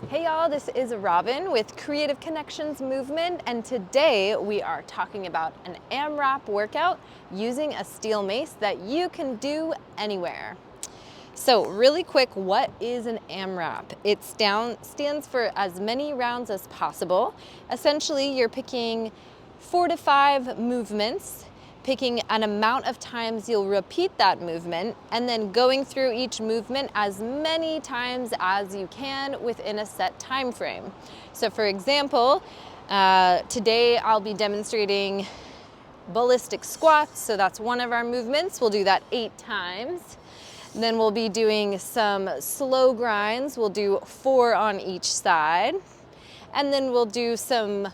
Hey y'all, this is Robin with Creative Connections Movement, and today we are talking about an AMRAP workout using a steel mace that you can do anywhere. So really quick, what is an AMRAP? It stands for as many rounds as possible. Essentially, you're picking 4 to 5 movements, picking an amount of times you'll repeat that movement, and then going through each movement as many times as you can within a set time frame. So for example, today I'll be demonstrating ballistic squats, so that's one of our movements. We'll do that 8 times. Then we'll be doing some slow grinds. We'll do 4 on each side. And then we'll do some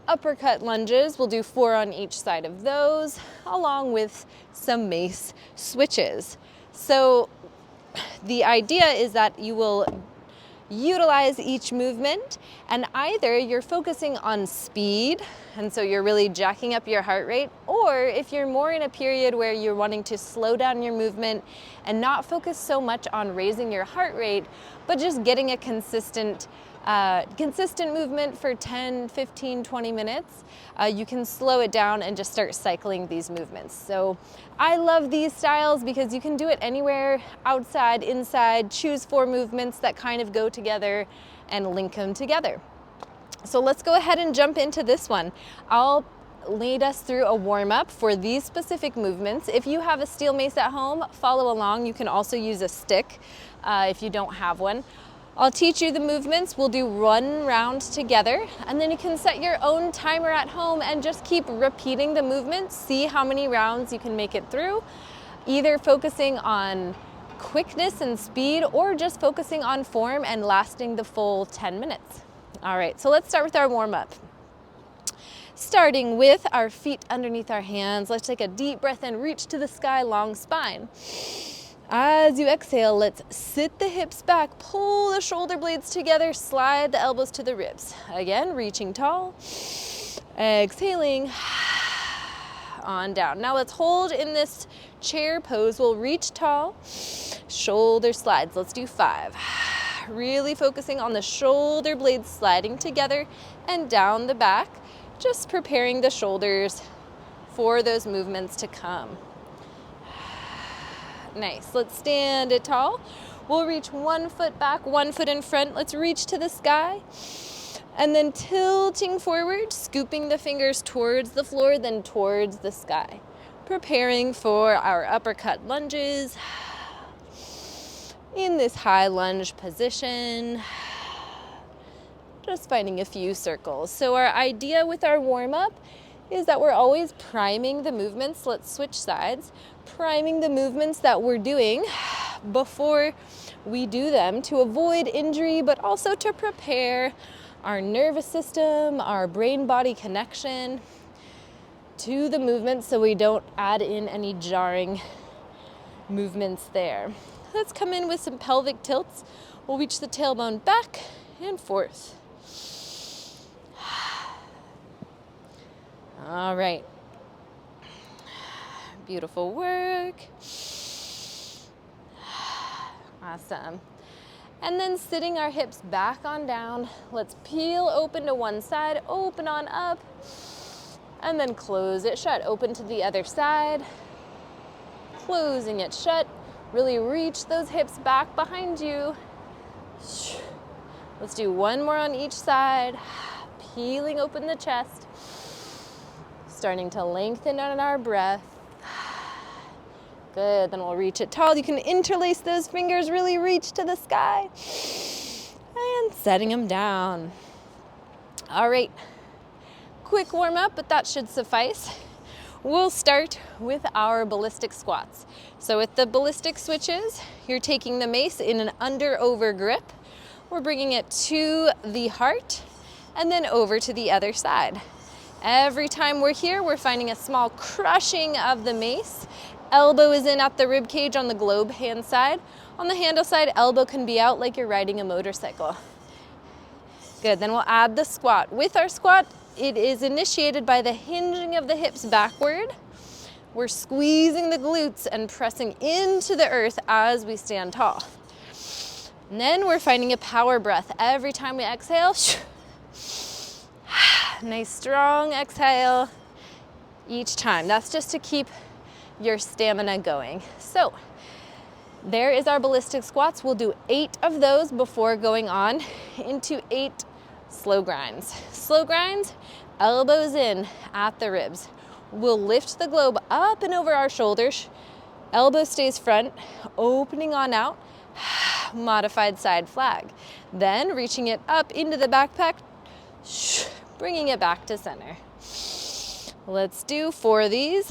uppercut lunges. We'll do 4 on each side of those, along with some mace switches. So the idea is that you will utilize each movement, and either you're focusing on speed, and so you're really jacking up your heart rate, or if you're more in a period where you're wanting to slow down your movement and not focus so much on raising your heart rate, but just getting a consistent movement for 10, 15, 20 minutes, you can slow it down and just start cycling these movements. So I love these styles because you can do it anywhere, outside, inside, choose 4 movements that kind of go together and link them together. So let's go ahead and jump into this one. I'll lead us through a warm-up for these specific movements. If you have a steel mace at home, follow along. You can also use a stick if you don't have one. I'll teach you the movements. We'll do 1 round together, and then you can set your own timer at home and just keep repeating the movement. See how many rounds you can make it through, either focusing on quickness and speed or just focusing on form and lasting the full 10 minutes. All right, so let's start with our warm-up. Starting with our feet underneath our hands, let's take a deep breath and reach to the sky, long spine. As you exhale, let's sit the hips back, pull the shoulder blades together, slide the elbows to the ribs. Again, reaching tall, exhaling, on down. Now let's hold in this chair pose. We'll reach tall, shoulder slides. Let's do 5. Really focusing on the shoulder blades sliding together and down the back, just preparing the shoulders for those movements to come. Nice. Let's stand it tall. We'll reach 1 foot back, 1 foot in front. Let's reach to the sky. And then tilting forward, scooping the fingers towards the floor, then towards the sky. Preparing for our uppercut lunges. In this high lunge position. Just finding a few circles. So our idea with our warm-up is that we're always priming the movements. Let's switch sides. Priming the movements that we're doing before we do them to avoid injury, but also to prepare our nervous system, our brain-body connection to the movement so we don't add in any jarring movements there. Let's come in with some pelvic tilts. We'll reach the tailbone back and forth. All right. Beautiful work. Awesome. And then sitting our hips back on down, let's peel open to one side, open on up, and then close it shut. Open to the other side, closing it shut. Really reach those hips back behind you. Let's do 1 more on each side, peeling open the chest, starting to lengthen on our breath. Good, then we'll reach it tall. You can interlace those fingers, really reach to the sky. And setting them down. All right, quick warm up, but that should suffice. We'll start with our ballistic squats. So with the ballistic switches, you're taking the mace in an under-over grip. We're bringing it to the heart and then over to the other side. Every time we're here, we're finding a small crushing of the mace. Elbow is in at the rib cage on the globe hand side. On the handle side, elbow can be out like you're riding a motorcycle. Good, then we'll add the squat. With our squat, it is initiated by the hinging of the hips backward. We're squeezing the glutes and pressing into the earth as we stand tall. And then we're finding a power breath. Every time we exhale, nice strong exhale each time. That's just to keep your stamina going. So there is our ballistic squats. We'll do 8 of those before going on into 8 slow grinds. Slow grinds, elbows in at the ribs. We'll lift the globe up and over our shoulders. Elbow stays front, opening on out. Modified side flag. Then reaching it up into the backpack, bringing it back to center. Let's do 4 of these.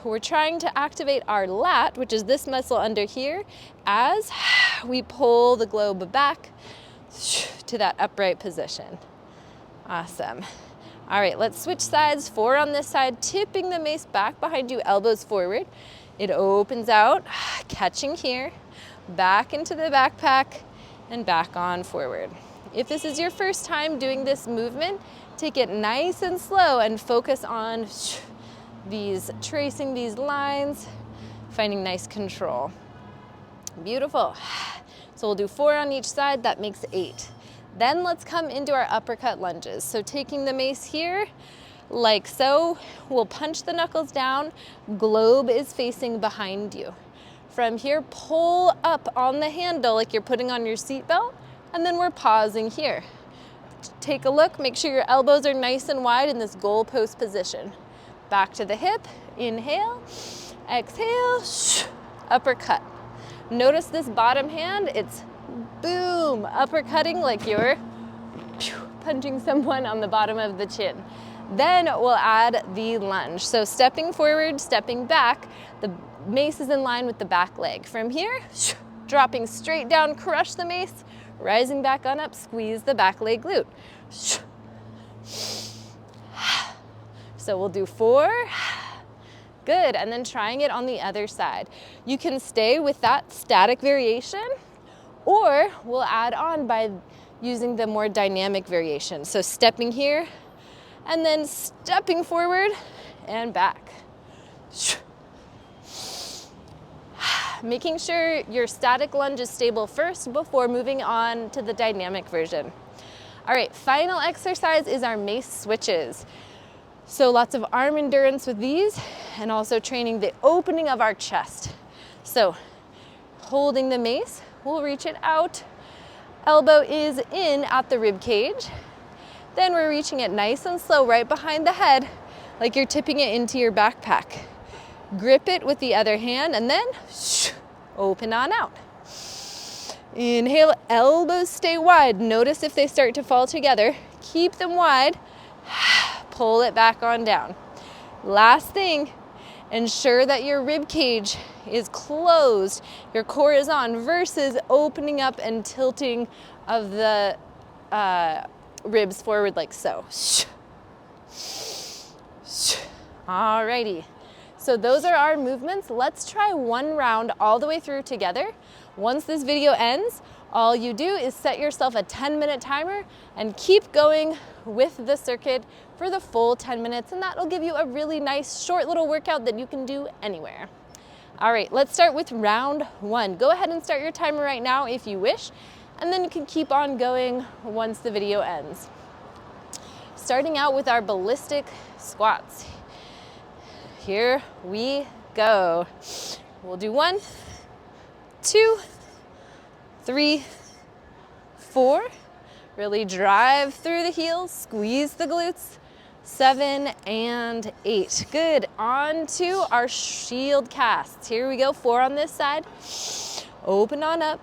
We're trying to activate our lat, which is this muscle under here, as we pull the globe back to that upright position. Awesome. All right, let's switch sides. 4 on this side, tipping the mace back behind you, elbows forward. It opens out, catching here, back into the backpack, and back on forward. If this is your first time doing this movement, take it nice and slow and focus on tracing these lines, finding nice control. Beautiful. So we'll do 4 on each side, that makes 8. Then let's come into our uppercut lunges. So taking the mace here, like so, we'll punch the knuckles down, globe is facing behind you. From here, pull up on the handle like you're putting on your seatbelt, and then we're pausing here. Take a look, make sure your elbows are nice and wide in this goalpost position. Back to the hip, inhale, exhale, uppercut. Notice this bottom hand, it's boom, uppercutting like you're punching someone on the bottom of the chin. Then we'll add the lunge. So stepping forward, stepping back, the mace is in line with the back leg. From here, dropping straight down, crush the mace, rising back on up, squeeze the back leg glute. So we'll do 4. Good, and then trying it on the other side. You can stay with that static variation, or we'll add on by using the more dynamic variation. So stepping here, and then stepping forward and back. Making sure your static lunge is stable first before moving on to the dynamic version. All right, final exercise is our mace switches. So lots of arm endurance with these, and also training the opening of our chest. So holding the mace, we'll reach it out. Elbow is in at the rib cage. Then we're reaching it nice and slow right behind the head, like you're tipping it into your backpack. Grip it with the other hand, and then open on out. Inhale, elbows stay wide. Notice if they start to fall together. Keep them wide. Pull it back on down. Last thing, ensure that your rib cage is closed, your core is on, versus opening up and tilting of the ribs forward like so. Alrighty, so those are our movements. Let's try 1 round all the way through together. Once this video ends, all you do is set yourself a 10-minute timer and keep going with the circuit for the full 10 minutes, and that'll give you a really nice short little workout that you can do anywhere. All right, let's start with round 1. Go ahead and start your timer right now if you wish, and then you can keep on going once the video ends. Starting out with our ballistic squats. Here we go. We'll do 1, 2, 3, 4. Really drive through the heels, squeeze the glutes. 7 and 8. Good. On to our shield casts. Here we go. 4 on this side. Open on up.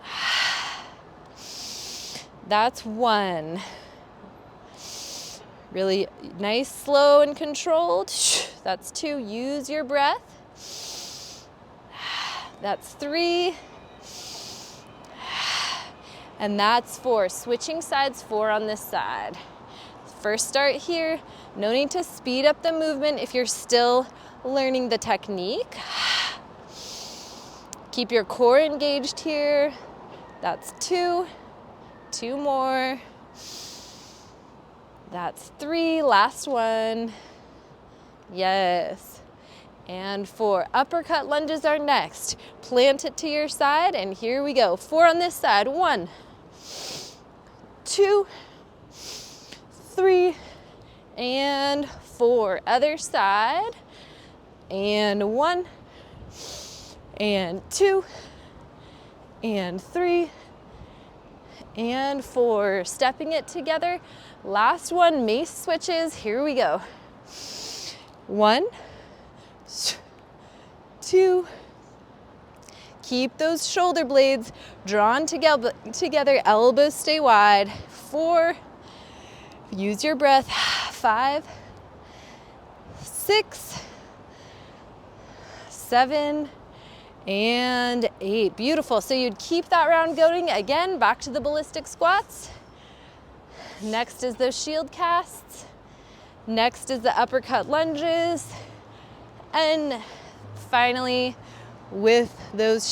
That's 1. Really nice, slow, and controlled. That's 2. Use your breath. That's 3. And that's 4. Switching sides, 4 on this side. First start here. No need to speed up the movement if you're still learning the technique. Keep your core engaged here. That's 2. 2 more. That's 3. Last one. Yes. and 4. Uppercut lunges are next. Plant it to your side, and here we go. 4 on this side. 1, 2, 3, and 4. Other side. And 1, and 2, and 3, and 4. Stepping it together. Last one, mace switches. Here we go. 1, 2. Keep those shoulder blades drawn together. Elbows stay wide. 4. Use your breath. 5, 6, 7, and 8. Beautiful. So you'd keep that round going. Again, back to the ballistic squats. Next is those shield casts. Next is the uppercut lunges. And finally, with those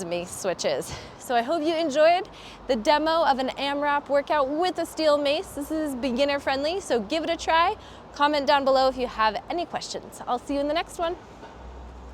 mace switches. So I hope you enjoyed the demo of an AMRAP workout with a steel mace. This is beginner friendly, so give it a try. Comment down below if you have any questions. I'll see you in the next one.